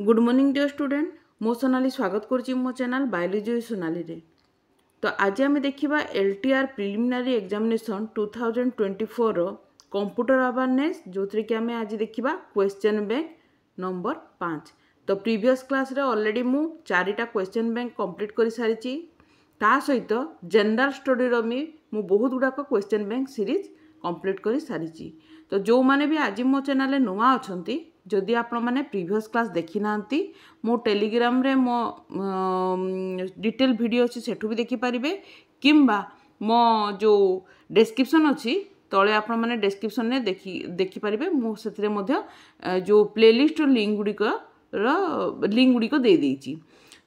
Good morning dear student मो सोनाली स्वागत करुच्ची मो चैनल बायोलॉजी सोनाली रे। तो आज आम देखा एलटीआर प्रिलिमिनारी एग्जामिनेशन 2024 रो कंप्यूटर अवेयरनेस जो थी कि आम आज देखा क्वेश्चन बैंक नंबर 5। तो प्रीवियस क्लास रे ऑलरेडी मु 4टा क्वेश्चन बैंक कंप्लीट कर सारी ता सहित जनरल स्टडी रो मु बहुत गुड़ाक क्वेश्चन बैंक सीरीज कंप्लीट कर सारी। तो जो मैंने भी आज मो चैनल नुआ अच्छा जदि आपण मैंने प्रीवियस क्लास देखी ना मो टेलीग्राम रे मो डिटेल वीडियो अच्छी सेठू भी देखिपारे किंबा मो जो डिस्क्रिप्शन अच्छी तले आपण मैंने डिस्क्रिप्शन में देखिपारे मुझे जो प्लेलिस्ट लिंक गुड़िक दे देइछि।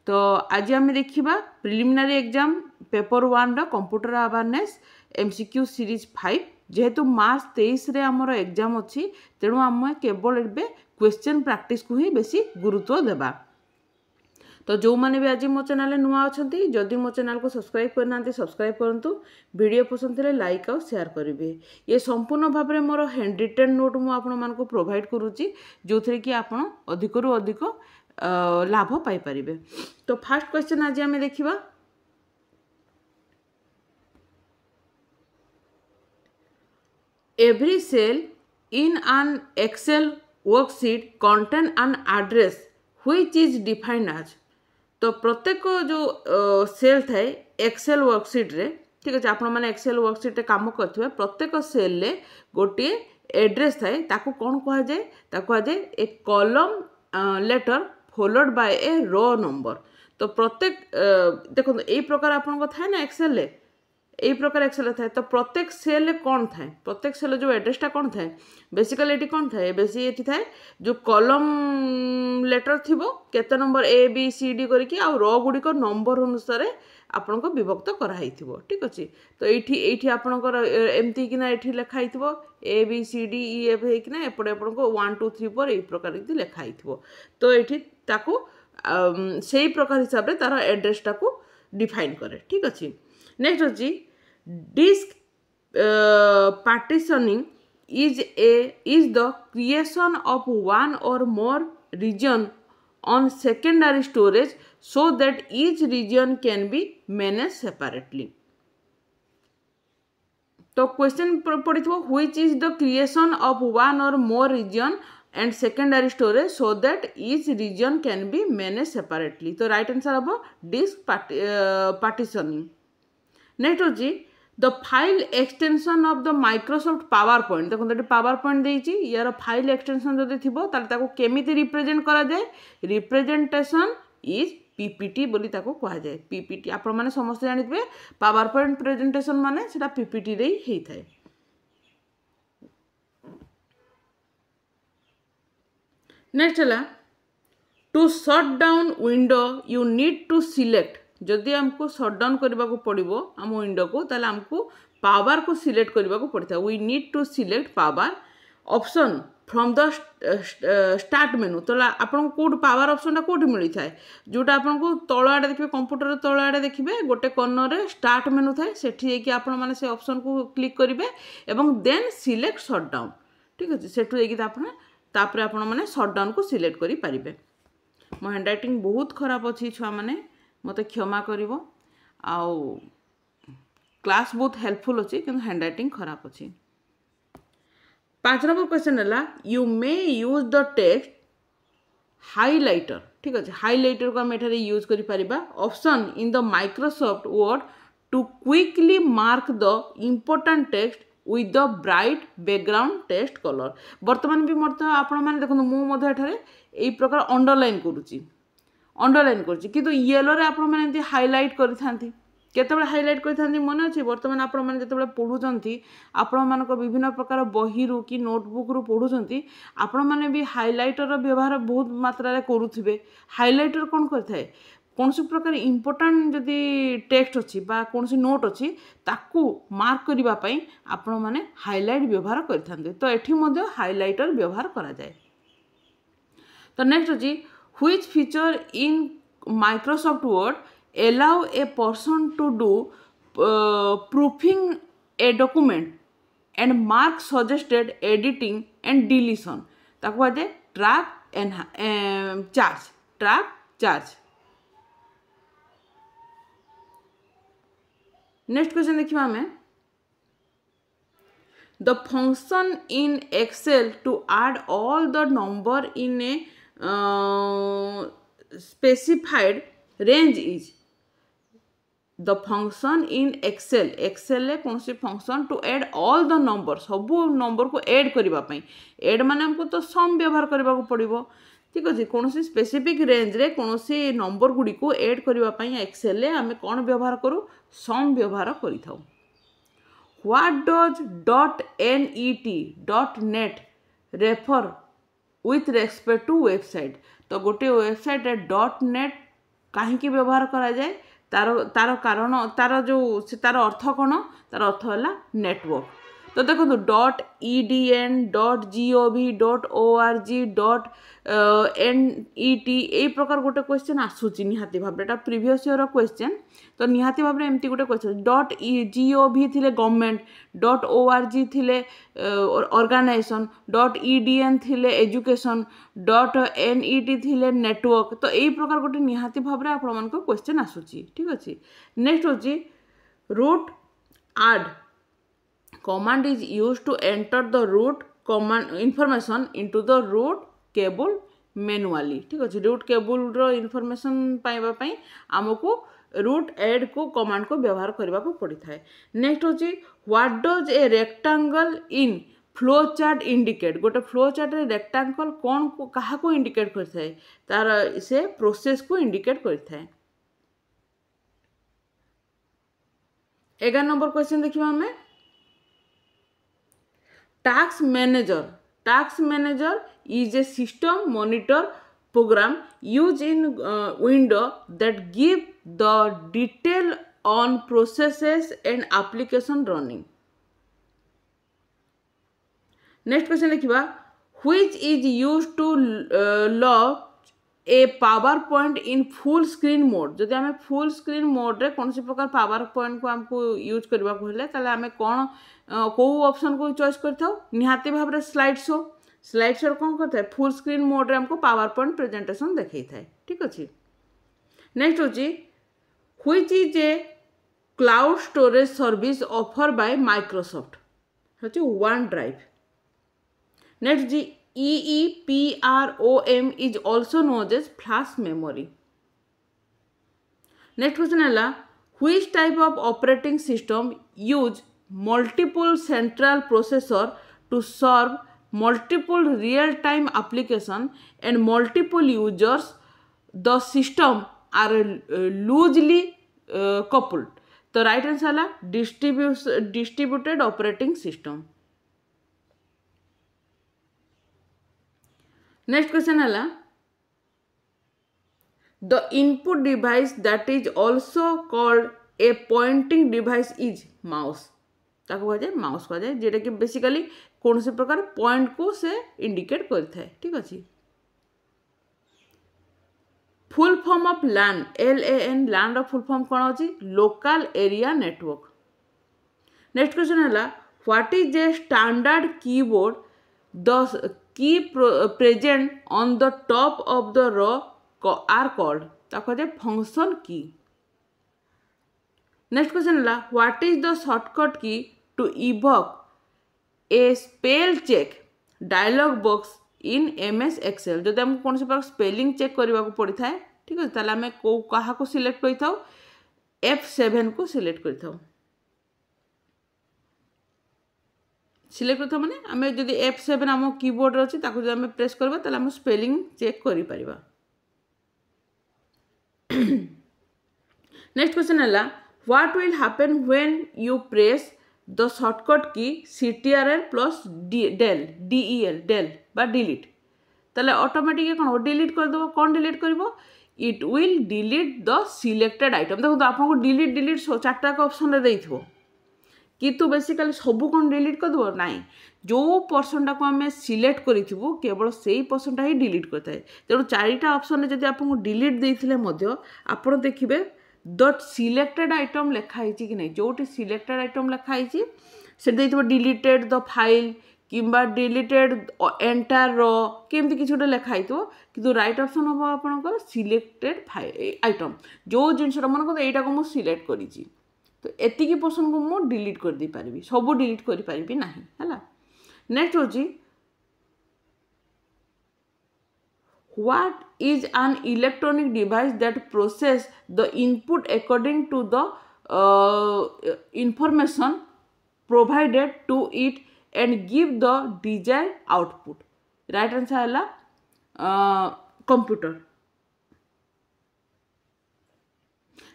तो आज आम देखा preliminary exam paper 1 computer awareness MCQ series 5 जेहेतु मार्च 23 रे हमर एग्जाम अच्छी तेणु आम केवल ए क्वेश्चन प्रैक्टिस को ही बेसी गुरुत्व देबा। तो जो मैंने भी आज मो चैनल नुआ अच्छा जदि मो चैनल को सब्सक्राइब करना सब्सक्राइब करूँ वीडियो पसंद थे लाइक और शेयर करेंगे। ये संपूर्ण भाव में मोर हैंड रिटेन नोट मुझे प्रोवाइड करुच्ची जो थी कि आप अधिक रु अधिक लाभ पाइपर। तो फास्ट क्वेश्चन आज आम देखा every cell in an Excel worksheet contain an address which is defined as। तो प्रत्येक जो सेल थाए एक्सेल वर्कशीट रे ठीक अच्छे आपण मैंने एक्सेल वर्कशीट काम करथिबे प्रत्येक सेल रे गोटे एड्रेस थाए ताको कौन कहा जाए ताको कहा जाए a column letter followed by a row number. तो प्रत्येक देखो यही प्रकार आपन थाए ना एक्सेल रे यही प्रकार एक्सेल थाए। तो प्रत्येक सेल कौन थाए प्रत्येक सेल जो एड्रेसटा कौन थाए बेसिकली ये कौन थाए बेसी ये थाए जो कॉलम लेटर थिबो केते number A B C D करके आ रो गुड़िक नंबर अनुसार आपण को विभक्त कराई थिबो ठीक अच्छे। तो ये आपणकर एमती कि ये लिखाई थिबो A B C D E F होना एपटे आपण को 1 2 3 4 यही प्रकार लिखाई थिबो। तो ये ताकू से प्रकार हिसाब से तार एड्रेसटा को डिफाइन करे ठीक अच्छे। नेक्स्ट अच्छी disc partitioning is the creation of one or more region on secondary storage so that each region can be managed separately। तो क्वेश्चन पड़ी थो which is the creation of one or more region and secondary storage so that each region can be managed separately। तो right answer हम disc partitioning। Next होची the file extension of the Microsoft power point देखो ये power point देइछि यार file extension जदि थिबो ताले ताको केमिति रिप्रेजेंट करा जाए रिप्रेजेंटेशन इज पीपीटी बोली ताको कहा जाए। पीपीटी आपण माने समस्त जानिथिबे पावर पॉइंट प्रेजेंटेशन माने सेटा पीपीटी रे ही थाए। नेक्स्ट हला to shut down window you need to select जदि हमको शटडाउन करने को पड़ो आम विंडो को ताले हमको पावर को सिलेक्ट करने को पड़ता है। We need to select power option from the start menu. तो आपन कोड पावर ऑप्शन कोठी मिली थाए जोटा आपन को तळ आडे देखिबे कंप्यूटर तळ आडे देखिबे गोटे कॉर्नर रे स्टार्ट मेनू थाए सेठी जेकी आपन माने से ऑप्शन को क्लिक करिवे एवं देन सिलेक्ट शटडाउन ठीक अछि। सेठु जेकी आपन तापर आपन माने शटडाउन को सिलेक्ट करि परिबे। मो हैंडराइटिंग बहुत खराब अछि छुआ माने मत क्षमा करिवो आउ क्लास बहुत हेल्पफुल अच्छी कि हैंडराइटिंग खराब अच्छी। 5 नंबर क्वेश्चन है you may use the text highlighter ठीक अच्छे हाइलाइटर को आम एठारे यूज करि परिबा option in the Microsoft Word to quickly mark the important text with the bright background text colour. बर्तमान भी आपण माने देखो मु एठारे एई प्रकार अंडरलाइन करूची अंडरलाइन करछि किंतु येलो रे आपण माने एंती हाइलाइट करि थांती केतेबेले हाइलाइट करि थांती मन अछि। वर्तमान आपण माने जेतेबेले पढुचंती आपण मानक विभिन्न प्रकार बही रु कि नोटबुक रु पढुचंती आपण माने भी हाइलाइटर रो व्यवहार बहुत मात्रा रे करूथिबे। हाइलाइटर कोन करथाय कोनसी प्रकार इंपोर्टेंट जदि टेक्स्ट अछि बा कोनसी नोट अछि ताकू मार्क करिबा पई आपण माने हाइलाइट व्यवहार करथांते। तो एठी मध्ये हाइलाइटर व्यवहार करा जाय। तो नेक्स्ट अछि which feature in Microsoft Word allow a person to do proofing a document and mark suggested editing and deletion ताको कहते track चार्ज। नेक्स्ट क्वेश्चन देखिए हमें the function in Excel to add all the number in a specified range is the function in Excel रे कौन सी function to add all the number सबू number को add करबा पई ऐड माने हमको तो सम व्यवहार करबा को पड़िबो ठीक अछि कौन सी स्पेसिफिक रेंज रे कौन सी नंबर गुडी को ऐड करबा पई Excel रे हमें कोन व्यवहार करू सम व्यवहार करि थाउ। What does .net refer with respect to website? तो गोटे वेबसाइट .net कहीं व्यवहार करा जाए तार कारण तार जो तार अर्थ कौन तार अर्थ है नेटवर्क। तो देखो .edn .gov .org .net यही प्रकार गोटे क्वेश्चन आसूची निहाती भाव एटा प्रीवियस ईयर क्वेश्चन तो निहाती भाव एमती गोटे क्वेश्चन .gov थिले गवर्नमेंट .org थिले ऑर्गेनाइजेशन .edn थिले एजुकेशन .net थिले नेटवर्क तो यही प्रकार गोटे निहाती भाव आपण मान क्वेश्चन आसूची ठीक अछि। नेक्स्ट होची root add command is used to enter the root command information into the root cable manually ठीक अछि। रूट केबल रो इन्फॉर्मेशन पाइबा पई हमको रूट ऐड को कमांड को व्यवहार करबा को पड़ी थाए। नेक्स्ट होची what does a rectangle in flow chart indicate गोटे फ्लो चार्ट रे रेक्टेंगल कोन को कहा को इंडिकेट करथाय तार से प्रोसेस को इंडिकेट करथाय। 11 नंबर क्वेश्चन देखिबा हमें Task Manager is a system monitor program used in Windows that give the detail on processes and application running. Next question देखिबा which is used to launch a PowerPoint in full screen mode जदि हमें full screen mode रे कौन सी प्रकार PowerPoint को हमको use करबा को हेले ताले हमें कौन को ऑप्शन को चॉइस करथाउ निहाती भाव रे स्लाइड शो कौन करता है फुल स्क्रीन मोड रे हमको PowerPoint प्रेजेंटेशन देखै थाए ठीक अछि। नेक्स्ट होची which is a cloud storage service offer by Microsoft होची OneDrive। नेक्स्ट जी EEPROM is also known as flash memory। Next question है which type of operating system use multiple central processor to serve multiple real-time application and multiple users the system are loosely coupled तो right answer है distributed operating system. Next question है the input device that is also called a pointing device is mouse ताको कह जाए mouse कह जाए जेटा कि basically कौन से प्रकार पॉइंट को से इंडिकेट करता है ठीक अच्छे। Full form of LAN LAN LAN रो फुल फॉर्म कौन अच्छी local area network. Next question है what is a standard keyboard the key present on the top of the row are called ताको कह जाए फंक्शन की। नेक्स्ट क्वेश्चन है what is the shortcut key to invoke a spell check dialog box in MS Excel जदि हमको कौन से spelling check करने को पड़ी था ठीक है ताले आम क्या सिलेक्ट कर F7 को सिलेक्ट कर सिलेक्ट करता माने आम जब F7 आम कीबोर्ड अच्छी जब आम प्रेस करबा ताले आम स्पेलिंग चेक करि परिबा। नेक्स्ट क्वेश्चन है what will happen when you press the shortcut key CTRL plus DEL del बा डिलीट ताले ऑटोमेटिक कौन डिलीट कर दो कौन डिलीट करिवो it will delete the selected item. देखो आपको डिलीट चार्टा ऑप्शन रे देइथो किंतु बेसिकली सबू कौन डिलीट कर दो ना जो पर्सनटा को आम सिलेक्ट करूँ केवल से पर्सनटा ही डिलीट करता है तेणु चारिटा ऑप्शन जब आपको डिलीट देते आप देखिए द सिलेक्टेड आइटम लिखाई कि नहीं जो सिलेक्टेड आइटम लिखाई से डिलीटेड द फाइल किंबा डिलीटेड एंटायर रो केमती किसी गोटे लिखाई किंतु राइट ऑप्शन हम आपंकर सिलेक्टेड आइटम जो जिनसा मन कर यहाँ को मुझे सिलेक्ट करी तो एतिकी पोर्शन को मुझे डिलीट कर दे पारि सब डिलीट कर पारि ना है। नेक्स्ट हूँ what is an electronic device that process the input according to the information provided to it and give the desired output? right answer है computer.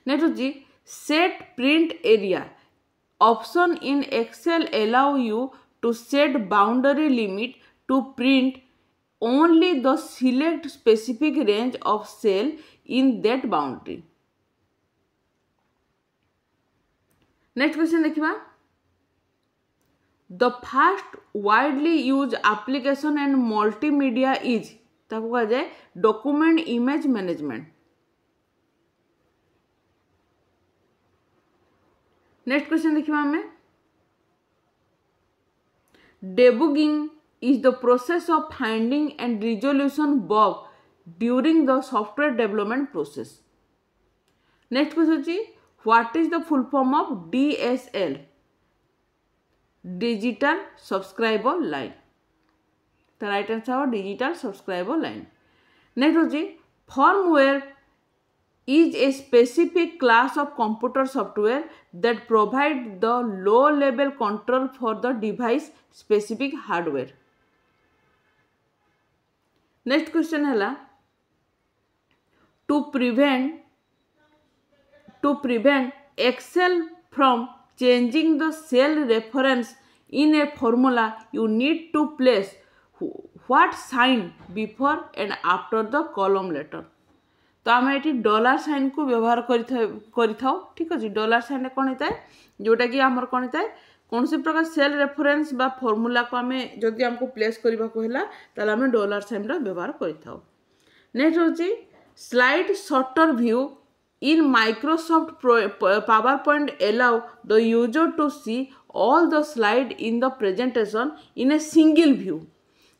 next होची set print area option in Excel allow you to set boundary limit to print only the select specific range of cell in that boundary. next question देखिबा the first widely used application and multimedia is ताको कहा जाए document image management. next question देखिबा हमें debugging is the process of finding and resolution bug during the software development process. next question is what is the full form of DSL? digital subscriber line. the right answer is digital subscriber line. next is firmware is a specific class of computer software that provide the low level control for the device specific hardware. next question है to prevent Excel from changing the cell reference in a formula you need to place what sign before and after the column letter. तो आम ये dollar sign को व्यवहार करिथाओ ठीक अच्छे dollar sign कौन होता है जोटा कि आमर कौन होता है कौन सी प्रकार सेल रेफरेंस बा फॉर्मूला को आम जदि हमको प्लेस करने को है ताले आम डॉलर साइन व्यवहार करिथाओ. नेक्स्ट होची slide sorter view in Microsoft power point allow the user to see all the slide in the presentation in a single view.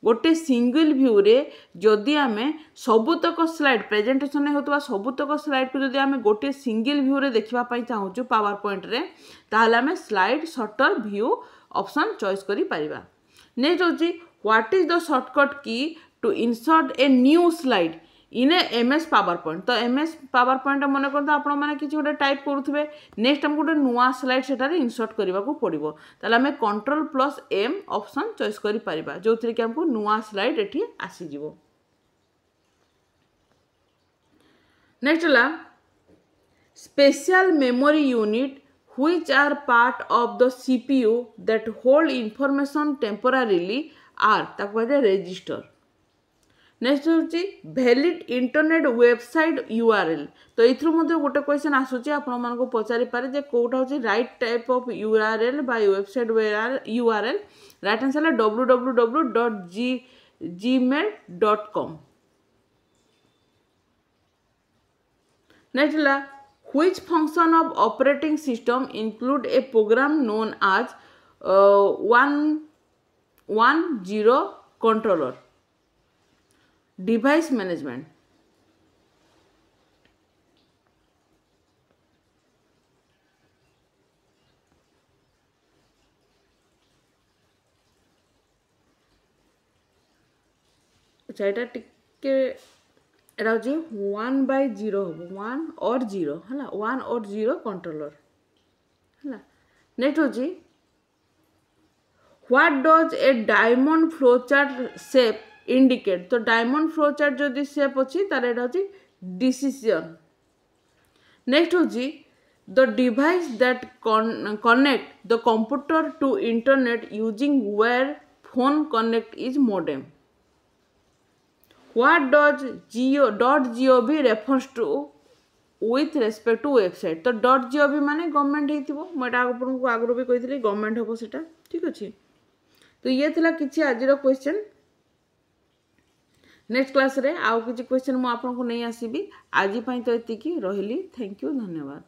गोटे सिंगल व्यू रे जदि आमे सबुतक स्लाइड प्रेजेंटेशन होता सबुतक स्लाइड को जदि आमे गोटे सिंगल व्यू रे देखिबा पई चाहूछु पावर पॉइंट रे ताहले आमे slide sorter view option choice करि परिबा. नेक्स्ट होची what is the shortcut key to insert a new slide in MS PowerPoint. तो एमएस पावर पॉइंट मन करता आपण माने किछि गोटे टाइप करूथबे नेक्स्ट हमको गोटे नुआ स्लाइड सेटारे इंसर्ट करबा को पड़िबो ताले हमें Ctrl+M ऑप्शन चॉइस करि परिबा जोथि कि हमको नुआ स्लाइड एठी आसी जिवो. नेक्स्ट ला special memory unit which are part of the CPU that hold information temporarily are ताको कहते रजिस्टर. नेक्स्ट होची वैलिड इंटरनेट वेबसाइट URL. तो इथरु मध्ये गोटे क्वेश्चन आसुची आपण मानको पचारि पारे जे कोटा होची right type of URL by website URL. Right answer है www.gmail.com. नेक्स्ट ला which function of operating system include a program known as 110 controller. Device management. अच्छा यहाँ टिके एटा होची 1/0 हम 1 और 0 है 1 और 0 कंट्रोलर है. नेक्स्ट होची what does a diamond flowchart shape indicate. तो डायमंड फ्लोचार्ट जदि शेप अच्छी तार एटा होची डिसीजन. नेक्स्ट होची the device that connect the computer to internet using where phone connect is modem. What does .gov refers to with respect to website. तो .gov माने government हेतिबो मोटा आपनको आगरो भी कहितली गवर्नमेंट हबो सेटा ठीक अछि. तो ये थिला किछि आजिरो क्वेश्चन. नेक्स्ट क्लास रे आउ किछि क्वेश्चन मु आपनको नै आसीबी. आज पई तो एतिकी रहिली. थैंक यू धन्यवाद.